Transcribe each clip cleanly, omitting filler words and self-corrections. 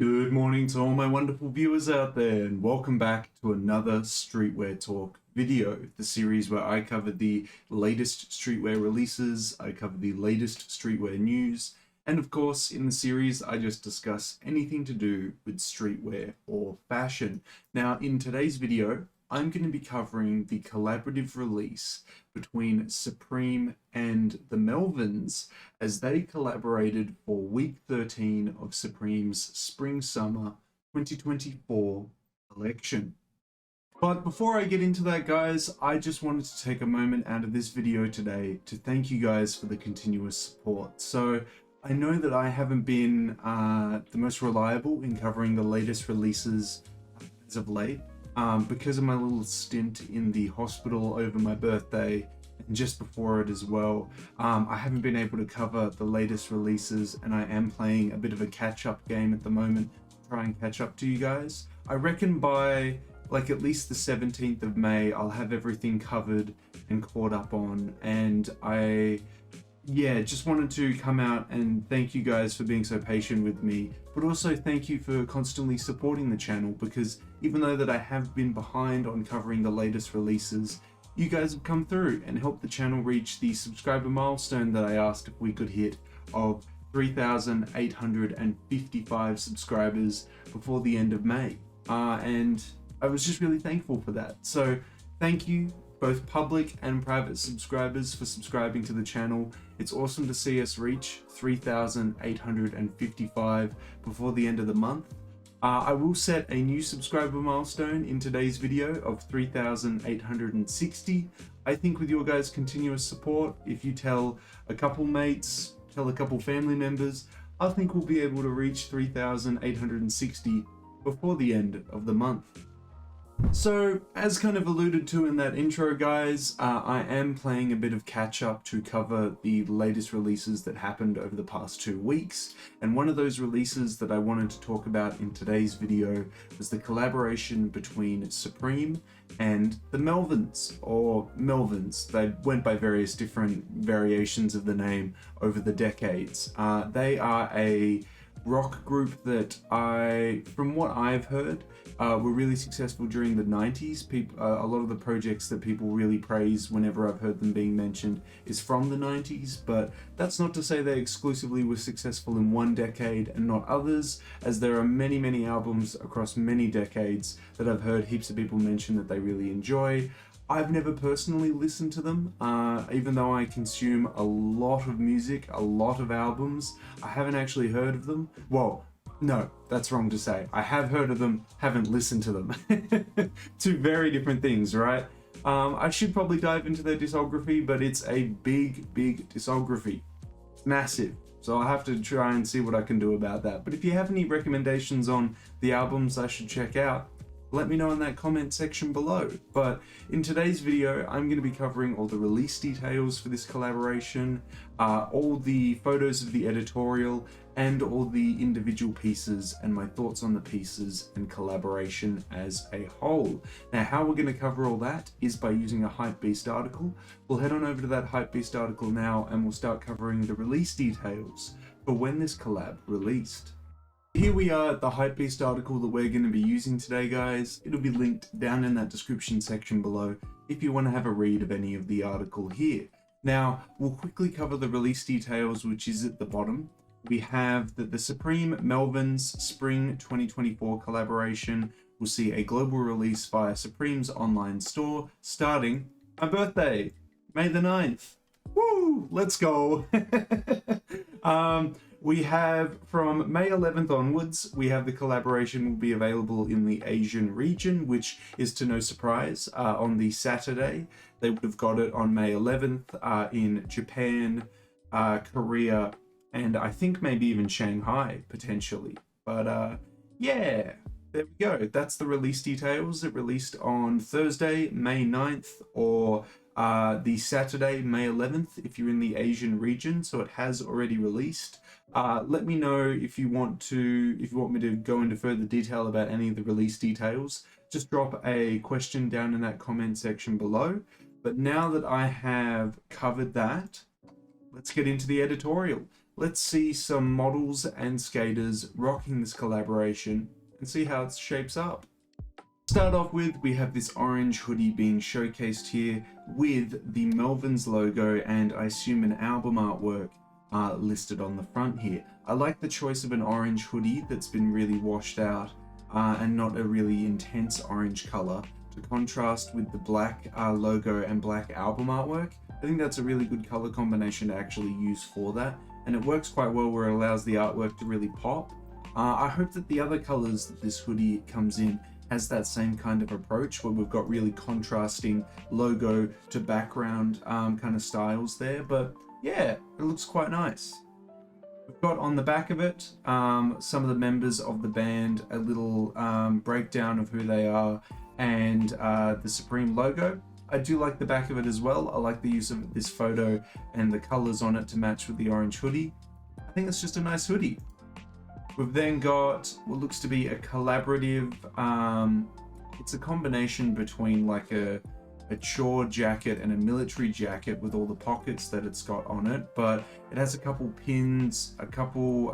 Good morning to all my wonderful viewers out there, and welcome back to another Streetwear Talk video, the series where I cover the latest streetwear releases, I cover the latest streetwear news, and of course in the series I just discuss anything to do with streetwear or fashion. Now in today's video, I'm going to be covering the collaborative release between Supreme and the Melvins as they collaborated for week 13 of Supreme's Spring-Summer 2024 collection. But before I get into that, guys, I just wanted to take a moment out of this video today to thank you guys for the continuous support. So I know that I haven't been the most reliable in covering the latest releases as of late. Because of my little stint in the hospital over my birthday and just before it as well, I haven't been able to cover the latest releases, and I am playing a bit of a catch-up game at the moment to try and catch up to you guys. I reckon by like at least the 17th of May I'll have everything covered and caught up on, and just wanted to come out and thank you guys for being so patient with me, but also thank you for constantly supporting the channel, because even though that I have been behind on covering the latest releases, you guys have come through and helped the channel reach the subscriber milestone that I asked if we could hit of 3,855 subscribers before the end of May. And I was just really thankful for that. So thank you, both public and private subscribers, for subscribing to the channel. It's awesome to see us reach 3,855 before the end of the month. I will set a new subscriber milestone in today's video of 3,860. I think with your guys' continuous support, if you tell a couple mates, tell a couple family members, I think we'll be able to reach 3,860 before the end of the month. So, as kind of alluded to in that intro, guys, I am playing a bit of catch up to cover the latest releases that happened over the past 2 weeks. And one of those releases that I wanted to talk about in today's video was the collaboration between Supreme and the Melvins, or Melvins. They went by various different variations of the name over the decades. They are a rock group that from what I've heard, were really successful during the 90s. A lot of the projects that people really praise whenever I've heard them being mentioned is from the 90s, but that's not to say they exclusively were successful in one decade and not others, as there are many, many albums across many decades that I've heard heaps of people mention that they really enjoy. I've never personally listened to them, even though I consume a lot of music, a lot of albums. I haven't actually heard of them. Well, no, that's wrong to say. I have heard of them, haven't listened to them. Two very different things, right? I should probably dive into their discography, but it's a big, big discography. It's massive. So I'll have to try and see what I can do about that. But if you have any recommendations on the albums I should check out, let me know in that comment section below. But in today's video, I'm going to be covering all the release details for this collaboration, all the photos of the editorial, and all the individual pieces and my thoughts on the pieces and collaboration as a whole. Now, how we're going to cover all that is by using a HYPEBEAST article. We'll head on over to that HYPEBEAST article now, and we'll start covering the release details for when this collab released. Here we are at the HYPEBEAST article that we're going to be using today, guys. It'll be linked down in that description section below if you want to have a read of any of the article here. Now, we'll quickly cover the release details, which is at the bottom. We have that the Supreme Melvins Spring 2024 collaboration will see a global release via Supreme's online store starting my birthday, May the 9th. Woo! Let's go! We have from May 11th onwards, we have the collaboration will be available in the Asian region, which is to no surprise. On the Saturday, they would have got it on May 11th in Japan, Korea, and I think maybe even Shanghai, potentially. But yeah, there we go. That's the release details. It released on Thursday, May 9th, or the Saturday, May 11th, if you're in the Asian region, so it has already released. Let me know if you want me to go into further detail about any of the release details. Just drop a question down in that comment section below. But now that I have covered that, let's get into the editorial. let's see some models and skaters rocking this collaboration and see how it shapes up. Start off with, we have this orange hoodie being showcased here with the Melvins logo and I assume an album artwork listed on the front here. I like the choice of an orange hoodie that's been really washed out and not a really intense orange color to contrast with the black logo and black album artwork. I think that's a really good color combination to actually use for that, and it works quite well where it allows the artwork to really pop. I hope that the other colors that this hoodie comes in has that same kind of approach where we've got really contrasting logo to background kind of styles there, but yeah, it looks quite nice. We've got on the back of it some of the members of the band, a little breakdown of who they are, and the Supreme logo. I do like the back of it as well. I like the use of this photo and the colors on it to match with the orange hoodie. I think it's just a nice hoodie. We've then got what looks to be a collaborative, it's a combination between like a chore jacket and a military jacket with all the pockets that it's got on it, but it has a couple pins, a couple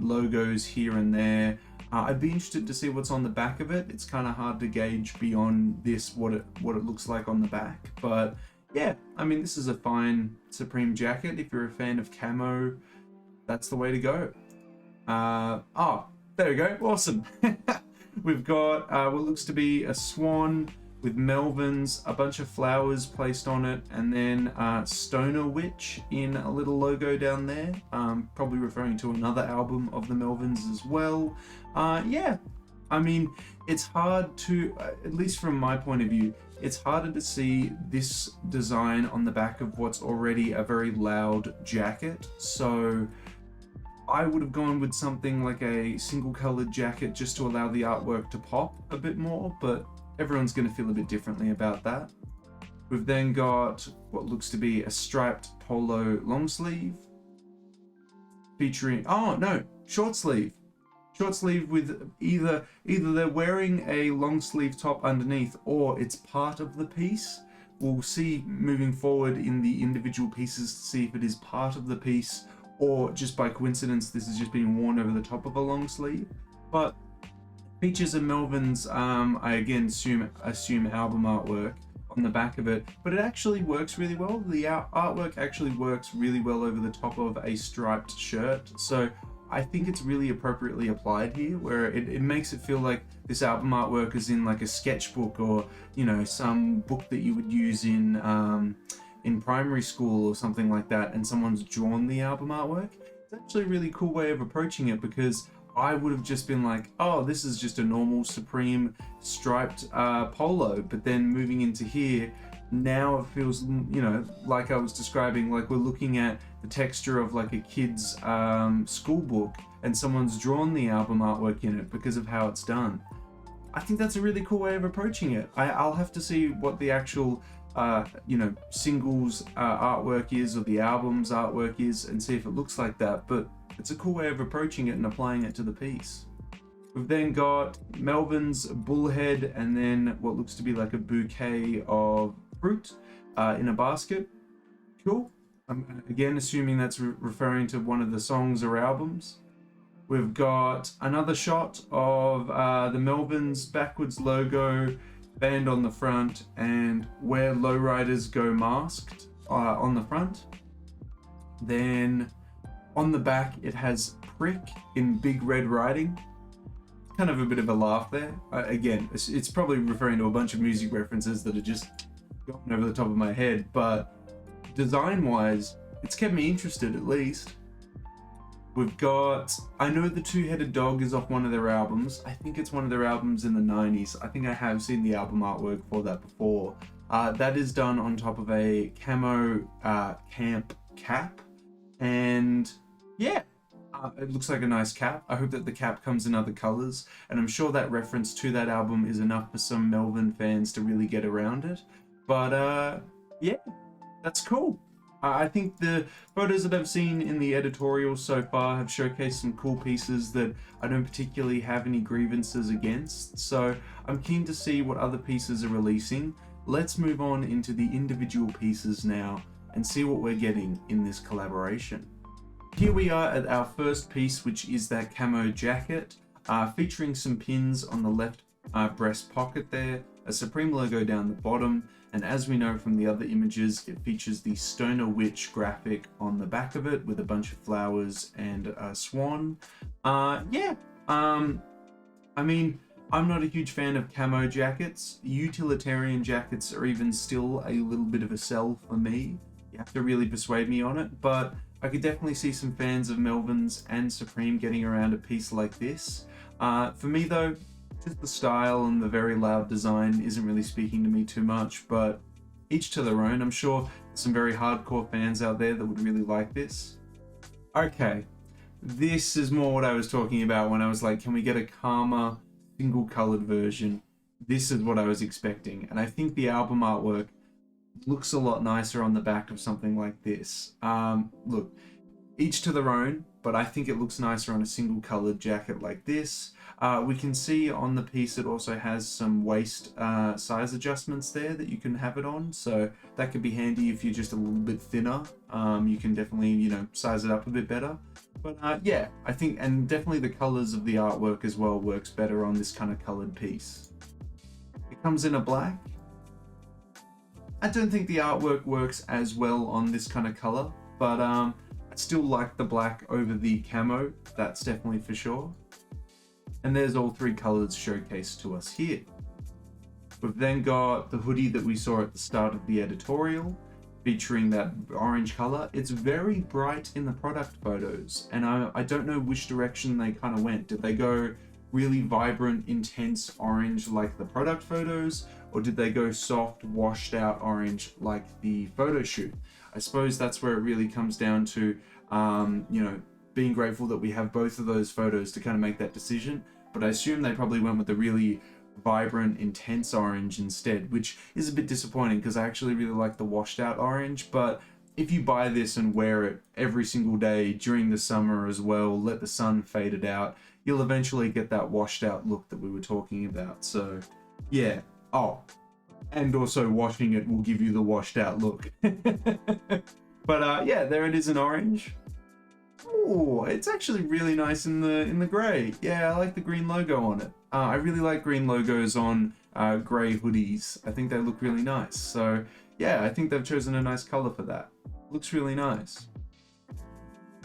logos here and there. I'd be interested to see what's on the back of it. It's kind of hard to gauge beyond this what it looks like on the back, but yeah, I mean, this is a fine Supreme jacket. If you're a fan of camo, that's the way to go. Oh, there we go. Awesome. We've got what looks to be a swan with Melvins, a bunch of flowers placed on it, and then Stoner Witch in a little logo down there, probably referring to another album of the Melvins as well. Yeah, I mean, it's hard to, at least from my point of view, it's harder to see this design on the back of what's already a very loud jacket. So I would have gone with something like a single colored jacket just to allow the artwork to pop a bit more, but everyone's going to feel a bit differently about that. We've then got what looks to be a striped polo long sleeve featuring, oh no, short sleeve. Short sleeve with either they're wearing a long sleeve top underneath or it's part of the piece. We'll see moving forward in the individual pieces to see if it is part of the piece or just by coincidence this is just being worn over the top of a long sleeve. But features a Melvins, I again assume album artwork on the back of it, but it actually works really well. The artwork actually works really well over the top of a striped shirt, so I think it's really appropriately applied here, where it makes it feel like this album artwork is in like a sketchbook or, you know, some book that you would use in primary school or something like that, and someone's drawn the album artwork. It's actually a really cool way of approaching it, because I would have just been like, oh, this is just a normal Supreme striped polo, but then moving into here, now it feels, you know, like I was describing, like we're looking at the texture of like a kid's school book and someone's drawn the album artwork in it because of how it's done. I think that's a really cool way of approaching it. I'll have to see what the actual you know, singles artwork is or the album's artwork is and see if it looks like that, but it's a cool way of approaching it and applying it to the piece. We've then got Melvin's bullhead and then what looks to be like a bouquet of fruit in a basket. Cool. I'm again assuming that's referring to one of the songs or albums. We've got another shot of the Melvins backwards logo, band on the front, and Where Lowriders Go Masked on the front. Then on the back it has Prick in big red writing. Kind of a bit of a laugh there. Again, it's probably referring to a bunch of music references that are just going over the top of my head, but design wise it's kept me interested at least. We've got, I know the two-headed dog is off one of their albums. I think it's one of their albums in the 90s. I think I have seen the album artwork for that before. That is done on top of a camo camp cap, and yeah, it looks like a nice cap. I hope that the cap comes in other colors, and I'm sure that reference to that album is enough for some Melvin fans to really get around it. But yeah, that's cool. I think the photos that I've seen in the editorial so far have showcased some cool pieces that I don't particularly have any grievances against, so I'm keen to see what other pieces are releasing. Let's move on into the individual pieces now and see what we're getting in this collaboration. here we are at our first piece, which is that camo jacket, featuring some pins on the left breast pocket there, a Supreme logo down the bottom, and as we know from the other images, it features the Stoner Witch graphic on the back of it with a bunch of flowers and a swan. I mean, I'm not a huge fan of camo jackets. Utilitarian jackets are even still a little bit of a sell for me. You have to really persuade me on it, but I could definitely see some fans of Melvins and Supreme getting around a piece like this. For me though, just the style and the very loud design isn't really speaking to me too much, but each to their own. I'm sure there's some very hardcore fans out there that would really like this. Okay, this is more what I was talking about when I was like, can we get a calmer, single colored version? This is what I was expecting, and I think the album artwork looks a lot nicer on the back of something like this. Look, each to their own, but I think it looks nicer on a single colored jacket like this. We can see on the piece it also has some waist size adjustments there that you can have it on, so that could be handy if you're just a little bit thinner. You can definitely, you know, size it up a bit better. But yeah, I think, and definitely the colors of the artwork as well works better on this kind of colored piece. It comes in a black. I don't think the artwork works as well on this kind of color, but I still like the black over the camo, that's definitely for sure. And there's all three colors showcased to us here. We've then got the hoodie that we saw at the start of the editorial, featuring that orange color. It's very bright in the product photos, and I don't know which direction they kind of went. Did they go really vibrant, intense orange like the product photos, or did they go soft, washed out orange like the photo shoot? I suppose that's where it really comes down to, you know, being grateful that we have both of those photos to kind of make that decision. But I assume they probably went with the really vibrant, intense orange instead, which is a bit disappointing because I actually really like the washed out orange. But if you buy this and wear it every single day during the summer as well, let the sun fade it out, you'll eventually get that washed out look that we were talking about. So yeah. Oh, and also washing it will give you the washed out look. But yeah, there it is in orange. Oh, it's actually really nice in the gray. Yeah, I like the green logo on it. I really like green logos on gray hoodies. I think they look really nice. So yeah, I think they've chosen a nice color for that. Looks really nice.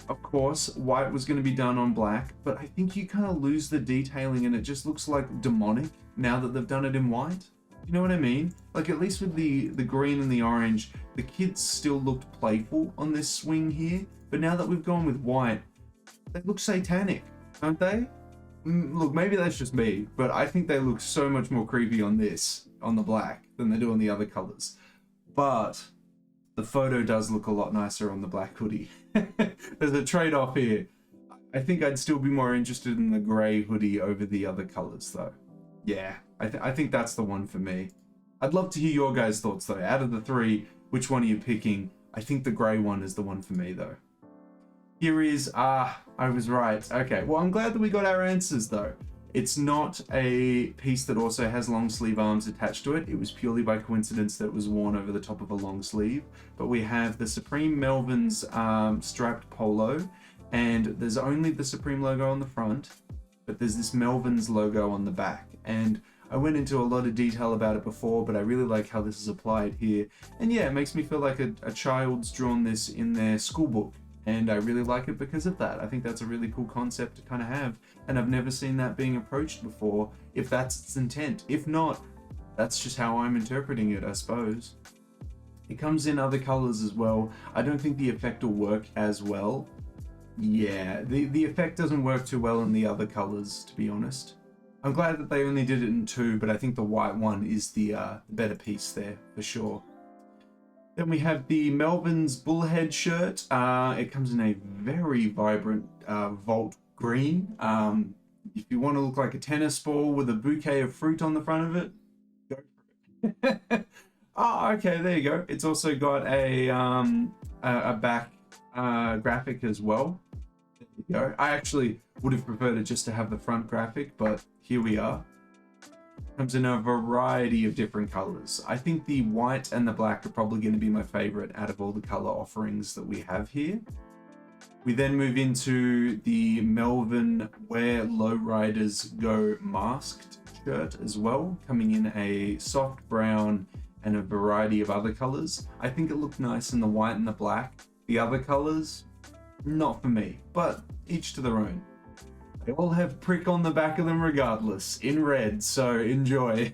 Of course, white was going to be done on black, but I think you kind of lose the detailing and it just looks like demonic now that they've done it in white. You know what I mean? Like, at least with the green and the orange, the kids still looked playful on this swing here, but now that we've gone with white, they look satanic, don't they? Look, maybe that's just me, but I think they look so much more creepy on this, on the black, than they do on the other colors. But the photo does look a lot nicer on the black hoodie. There's a trade-off here. I think I'd still be more interested in the gray hoodie over the other colors though. Yeah, I think that's the one for me. I'd love to hear your guys' thoughts though. Out of the three, which one are you picking? I think the gray one is the one for me though. Here is, I was right. Okay, well, I'm glad that we got our answers though. It's not a piece that also has long sleeve arms attached to it. It was purely by coincidence that it was worn over the top of a long sleeve. But we have the Supreme Melvins striped polo, and there's only the Supreme logo on the front, but there's this Melvins logo on the back. And I went into a lot of detail about it before, but I really like how this is applied here. And yeah, it makes me feel like a child's drawn this in their school book. And I really like it because of that. I think that's a really cool concept to kind of have. And I've never seen that being approached before, if that's its intent. If not, that's just how I'm interpreting it, I suppose. It comes in other colors as well. I don't think the effect will work as well. Yeah, the effect doesn't work too well in the other colors, to be honest. I'm glad that they only did it in two, but I think the white one is the better piece there, for sure. Then we have the Melvins Bullhead shirt. It comes in a very vibrant Volt green. If you want to look like a tennis ball with a bouquet of fruit on the front of it, go for it. Oh, okay, there you go. It's also got a back graphic as well. There you go. I actually would have preferred it just to have the front graphic, but here we are. Comes in a variety of different colors. I think the white and the black are probably going to be my favorite out of all the color offerings that we have here. We then move into the Melvin Where Lowriders Go masked shirt as well, coming in a soft brown and a variety of other colors. I think it looked nice in the white and the black. The other colors, not for me, but each to their own. They all have prick on the back of them regardless, in red, so enjoy.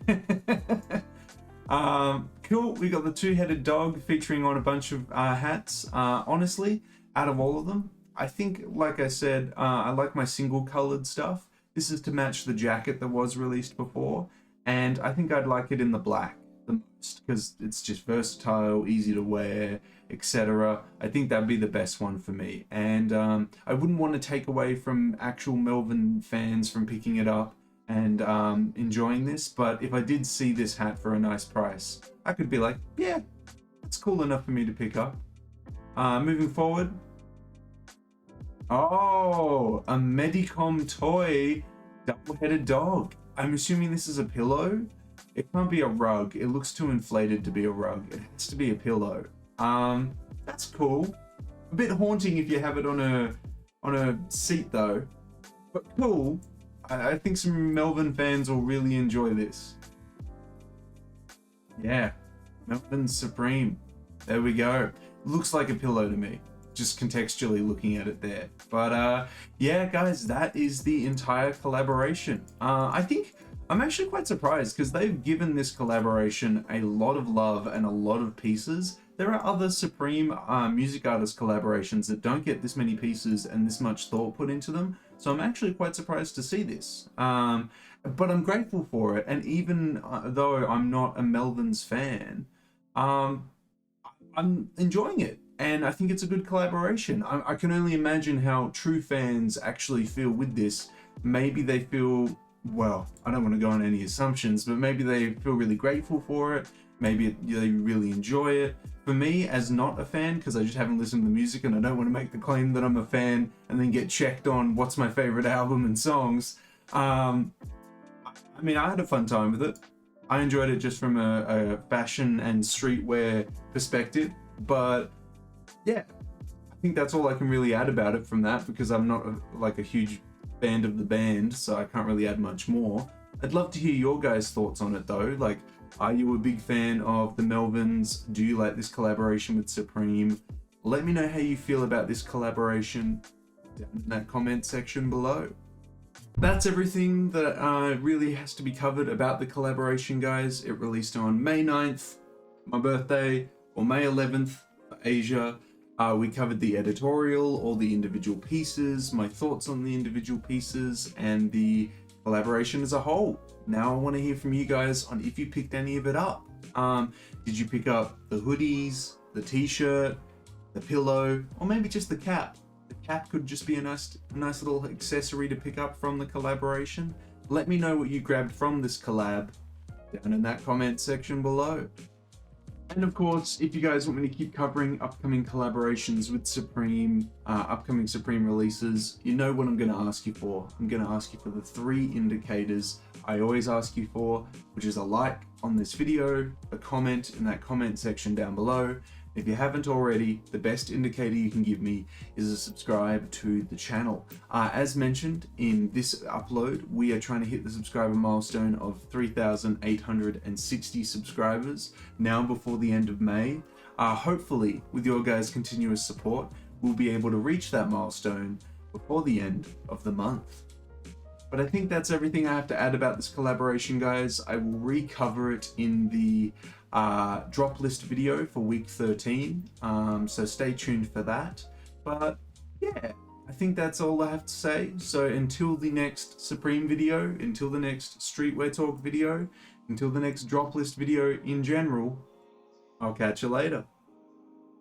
Cool, we got the two-headed dog featuring on a bunch of hats. Honestly, out of all of them, I think, like I said, I like my single colored stuff. This is to match the jacket that was released before, and I think I'd like it in the black the most because it's just versatile, easy to wear, etc. I think that'd be the best one for me, and I wouldn't want to take away from actual Melvin fans from picking it up and enjoying this, but if I did see this hat for a nice price, I could be like, yeah, that's cool enough for me to pick up. Moving forward. Oh, a Medicom toy double-headed dog. I'm assuming this is a pillow. It can't be a rug. It looks too inflated to be a rug. It has to be a pillow. That's cool. A bit haunting if you have it on a seat though, but cool. I think some Melvin fans will really enjoy this. Yeah, Melvin Supreme. There we go. Looks like a pillow to me, just contextually looking at it there. But yeah, guys, that is the entire collaboration. I think I'm actually quite surprised because they've given this collaboration a lot of love and a lot of pieces. There are other Supreme music artist collaborations that don't get this many pieces and this much thought put into them. So I'm actually quite surprised to see this. But I'm grateful for it. And even though I'm not a Melvins fan, I'm enjoying it. And I think it's a good collaboration. I can only imagine how true fans actually feel with this. Maybe they feel, well, I don't want to go on any assumptions, but maybe they feel really grateful for it. Maybe they really enjoy it. For me, as not a fan, because I just haven't listened to the music and I don't want to make the claim that I'm a fan and then get checked on what's my favorite album and songs. I mean, I had a fun time with it. I enjoyed it just from a fashion and streetwear perspective. But yeah, I think that's all I can really add about it from that, because I'm not like a huge fan of the band, so I can't really add much more. I'd love to hear your guys' thoughts on it though. Like, are you a big fan of the Melvins? Do you like this collaboration with Supreme? Let me know how you feel about this collaboration down in that comment section below. That's everything that really has to be covered about the collaboration, guys. It released on May 9th, my birthday, or May 11th for Asia. We covered the editorial, all the individual pieces, my thoughts on the individual pieces, and the collaboration as a whole. Now I want to hear from you guys on if you picked any of it up. Did you pick up the hoodies, the t-shirt, the pillow, or maybe just the cap? The cap could just be a nice little accessory to pick up from the collaboration. Let me know what you grabbed from this collab down in that comment section below. And of course, if you guys want me to keep covering upcoming collaborations with Supreme, upcoming Supreme releases, you know what I'm going to ask you for. I'm going to ask you for the 3 indicators I always ask you for, which is a like on this video, a comment in that comment section down below. If you haven't already, the best indicator you can give me is a subscribe to the channel. As mentioned in this upload, we are trying to hit the subscriber milestone of 3,860 subscribers now before the end of May. Hopefully, with your guys' continuous support, we'll be able to reach that milestone before the end of the month. But I think that's everything I have to add about this collaboration, guys. I will recover it in the drop list video for week 13, so stay tuned for that. But yeah, I think that's all I have to say. So until the next Supreme video, until the next Streetwear Talk video, until the next drop list video in general, I'll catch you later.